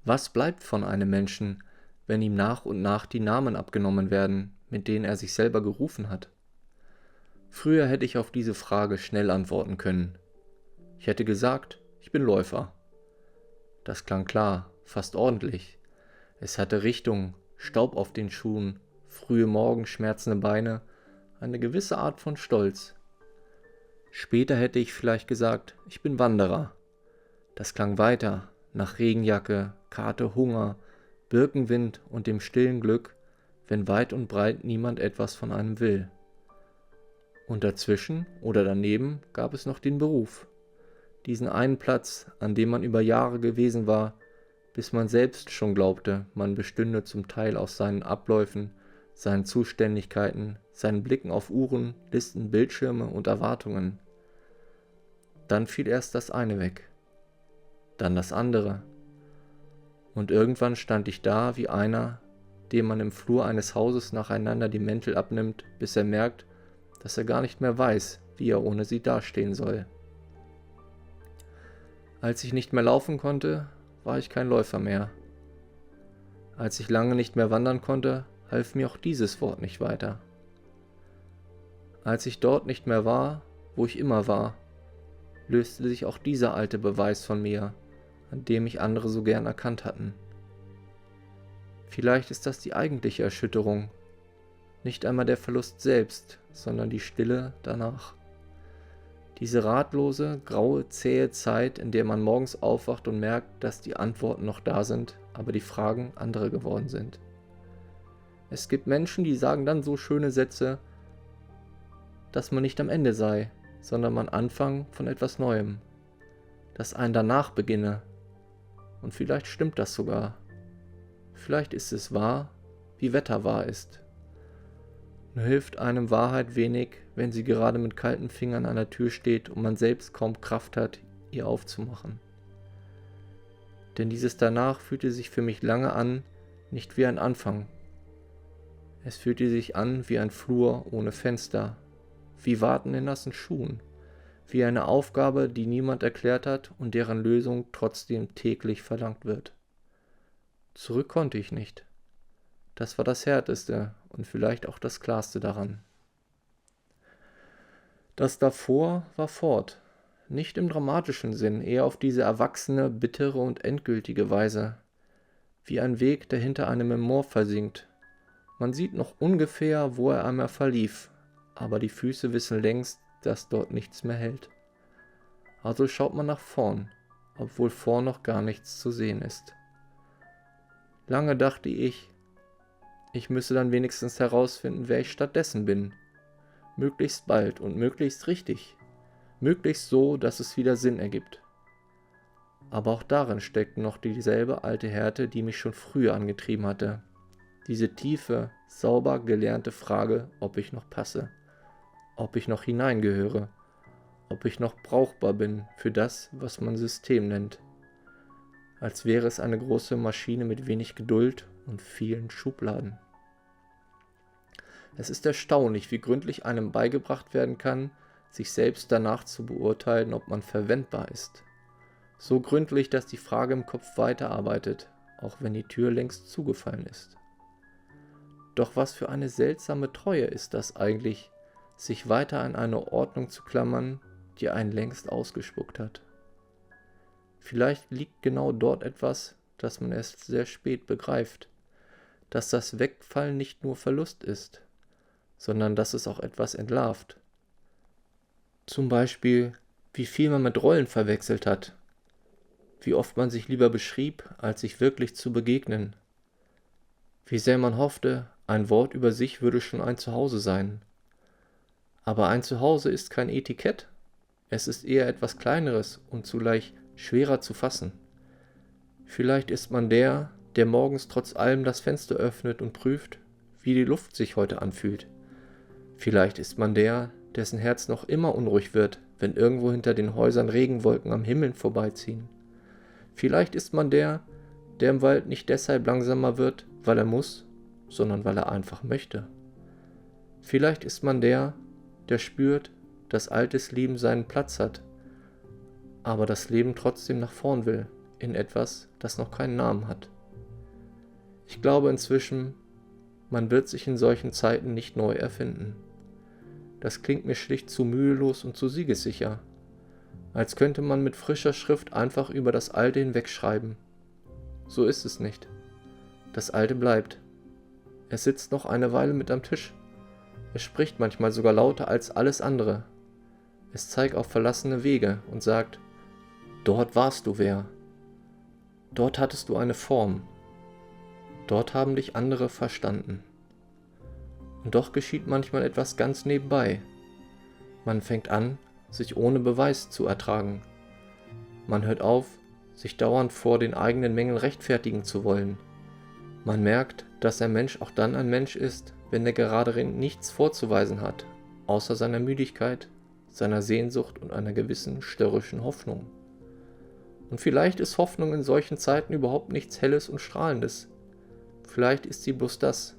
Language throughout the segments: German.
Was bleibt von einem Menschen, wenn ihm nach und nach die Namen abgenommen werden, mit denen er sich selber gerufen hat? Früher hätte ich auf diese Frage schnell antworten können. Ich hätte gesagt, ich bin Läufer. Das klang klar, fast ordentlich. Es hatte Richtung, Staub auf den Schuhen, frühe Morgen schmerzende Beine, eine gewisse Art von Stolz. Später hätte ich vielleicht gesagt, ich bin Wanderer. Das klang weiter, nach Regenjacke, Karte, Hunger, Birkenwind und dem stillen Glück, wenn weit und breit niemand etwas von einem will. Und dazwischen oder daneben gab es noch den Beruf. Diesen einen Platz, an dem man über Jahre gewesen war, bis man selbst schon glaubte, man bestünde zum Teil aus seinen Abläufen, seinen Zuständigkeiten, seinen Blicken auf Uhren, Listen, Bildschirme und Erwartungen. Dann fiel erst das eine weg, dann das andere. Und irgendwann stand ich da wie einer, dem man im Flur eines Hauses nacheinander die Mäntel abnimmt, bis er merkt, dass er gar nicht mehr weiß, wie er ohne sie dastehen soll. Als ich nicht mehr laufen konnte, war ich kein Läufer mehr. Als ich lange nicht mehr wandern konnte, half mir auch dieses Wort nicht weiter. Als ich dort nicht mehr war, wo ich immer war, löste sich auch dieser alte Beweis von mir, an dem mich andere so gern erkannt hatten. Vielleicht ist das die eigentliche Erschütterung, nicht einmal der Verlust selbst, sondern die Stille danach. Diese ratlose, graue, zähe Zeit, in der man morgens aufwacht und merkt, dass die Antworten noch da sind, aber die Fragen andere geworden sind. Es gibt Menschen, die sagen dann so schöne Sätze, dass man nicht am Ende sei, sondern man Anfang von etwas Neuem, dass ein danach beginne. Und vielleicht stimmt das sogar. Vielleicht ist es wahr, wie Wetter wahr ist. Nur hilft einem Wahrheit wenig, wenn sie gerade mit kalten Fingern an der Tür steht und man selbst kaum Kraft hat, ihr aufzumachen. Denn dieses danach fühlte sich für mich lange an, nicht wie ein Anfang. Es fühlte sich an wie ein Flur ohne Fenster, wie Warten in nassen Schuhen, wie eine Aufgabe, die niemand erklärt hat und deren Lösung trotzdem täglich verlangt wird. Zurück konnte ich nicht. Das war das Härteste und vielleicht auch das Klarste daran. Das davor war fort, nicht im dramatischen Sinn, eher auf diese erwachsene, bittere und endgültige Weise, wie ein Weg, der hinter einem im Moor versinkt. Man sieht noch ungefähr, wo er einmal verlief, aber die Füße wissen längst, dass dort nichts mehr hält. Also schaut man nach vorn, obwohl vorn noch gar nichts zu sehen ist. Lange dachte ich müsse dann wenigstens herausfinden, wer ich stattdessen bin. Möglichst bald und möglichst richtig. Möglichst so, dass es wieder Sinn ergibt. Aber auch darin steckt noch dieselbe alte Härte, die mich schon früher angetrieben hatte. Diese tiefe, sauber gelernte Frage, ob ich noch passe, ob ich noch hineingehöre, ob ich noch brauchbar bin für das, was man System nennt. Als wäre es eine große Maschine mit wenig Geduld und vielen Schubladen. Es ist erstaunlich, wie gründlich einem beigebracht werden kann, sich selbst danach zu beurteilen, ob man verwendbar ist. So gründlich, dass die Frage im Kopf weiterarbeitet, auch wenn die Tür längst zugefallen ist. Doch was für eine seltsame Treue ist das eigentlich, sich weiter an eine Ordnung zu klammern, die einen längst ausgespuckt hat. Vielleicht liegt genau dort etwas, das man erst sehr spät begreift, dass das Wegfallen nicht nur Verlust ist, sondern dass es auch etwas entlarvt. Zum Beispiel, wie viel man mit Rollen verwechselt hat, wie oft man sich lieber beschrieb, als sich wirklich zu begegnen, wie sehr man hoffte, ein Wort über sich würde schon ein Zuhause sein. Aber ein Zuhause ist kein Etikett, es ist eher etwas Kleineres und zugleich schwerer zu fassen. Vielleicht ist man der morgens trotz allem das Fenster öffnet und prüft, wie die Luft sich heute anfühlt. Vielleicht ist man der, dessen Herz noch immer unruhig wird, wenn irgendwo hinter den Häusern Regenwolken am Himmel vorbeiziehen. Vielleicht ist man der im Wald nicht deshalb langsamer wird, weil er muss, sondern weil er einfach möchte. Vielleicht ist man der spürt, dass altes Leben seinen Platz hat, aber das Leben trotzdem nach vorn will, in etwas, das noch keinen Namen hat. Ich glaube inzwischen, man wird sich in solchen Zeiten nicht neu erfinden. Das klingt mir schlicht zu mühelos und zu siegessicher, als könnte man mit frischer Schrift einfach über das Alte hinwegschreiben. So ist es nicht. Das Alte bleibt. Es sitzt noch eine Weile mit am Tisch. Es spricht manchmal sogar lauter als alles andere. Es zeigt auf verlassene Wege und sagt, dort warst du wer. Dort hattest du eine Form. Dort haben dich andere verstanden. Und doch geschieht manchmal etwas ganz nebenbei. Man fängt an, sich ohne Beweis zu ertragen. Man hört auf, sich dauernd vor den eigenen Mängeln rechtfertigen zu wollen. Man merkt, dass ein Mensch auch dann ein Mensch ist, wenn er gerade nichts vorzuweisen hat, außer seiner Müdigkeit, seiner Sehnsucht und einer gewissen störrischen Hoffnung. Und vielleicht ist Hoffnung in solchen Zeiten überhaupt nichts Helles und Strahlendes. Vielleicht ist sie bloß das,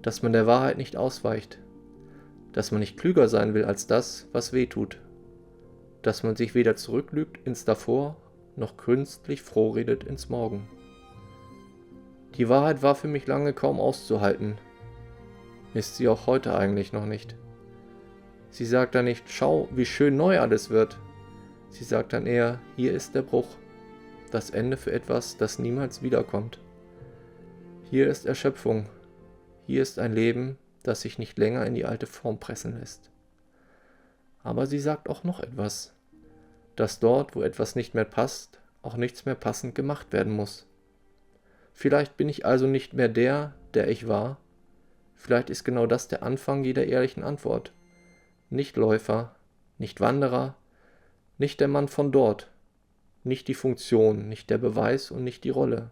dass man der Wahrheit nicht ausweicht, dass man nicht klüger sein will als das, was weh tut, dass man sich weder zurücklügt ins Davor, noch künstlich frohredet ins Morgen. Die Wahrheit war für mich lange kaum auszuhalten, ist sie auch heute eigentlich noch nicht. Sie sagt dann nicht, schau, wie schön neu alles wird. Sie sagt dann eher, hier ist der Bruch, das Ende für etwas, das niemals wiederkommt. Hier ist Erschöpfung, hier ist ein Leben, das sich nicht länger in die alte Form pressen lässt. Aber sie sagt auch noch etwas, dass dort, wo etwas nicht mehr passt, auch nichts mehr passend gemacht werden muss. Vielleicht bin ich also nicht mehr der ich war. Vielleicht ist genau das der Anfang jeder ehrlichen Antwort. Nicht Läufer, nicht Wanderer, nicht der Mann von dort, nicht die Funktion, nicht der Beweis und nicht die Rolle,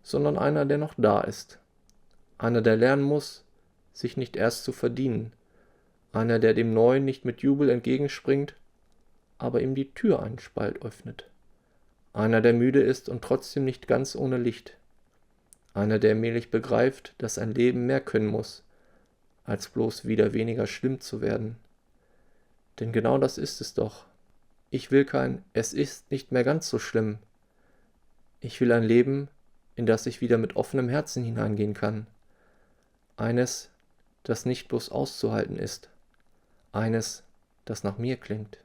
sondern einer, der noch da ist. Einer, der lernen muss, sich nicht erst zu verdienen. Einer, der dem Neuen nicht mit Jubel entgegenspringt, aber ihm die Tür einen Spalt öffnet. Einer, der müde ist und trotzdem nicht ganz ohne Licht. Einer, der allmählich begreift, dass ein Leben mehr können muss, als bloß wieder weniger schlimm zu werden. Denn genau das ist es doch. Ich will kein Es ist nicht mehr ganz so schlimm. Ich will ein Leben, in das ich wieder mit offenem Herzen hineingehen kann. Eines, das nicht bloß auszuhalten ist. Eines, das nach mir klingt.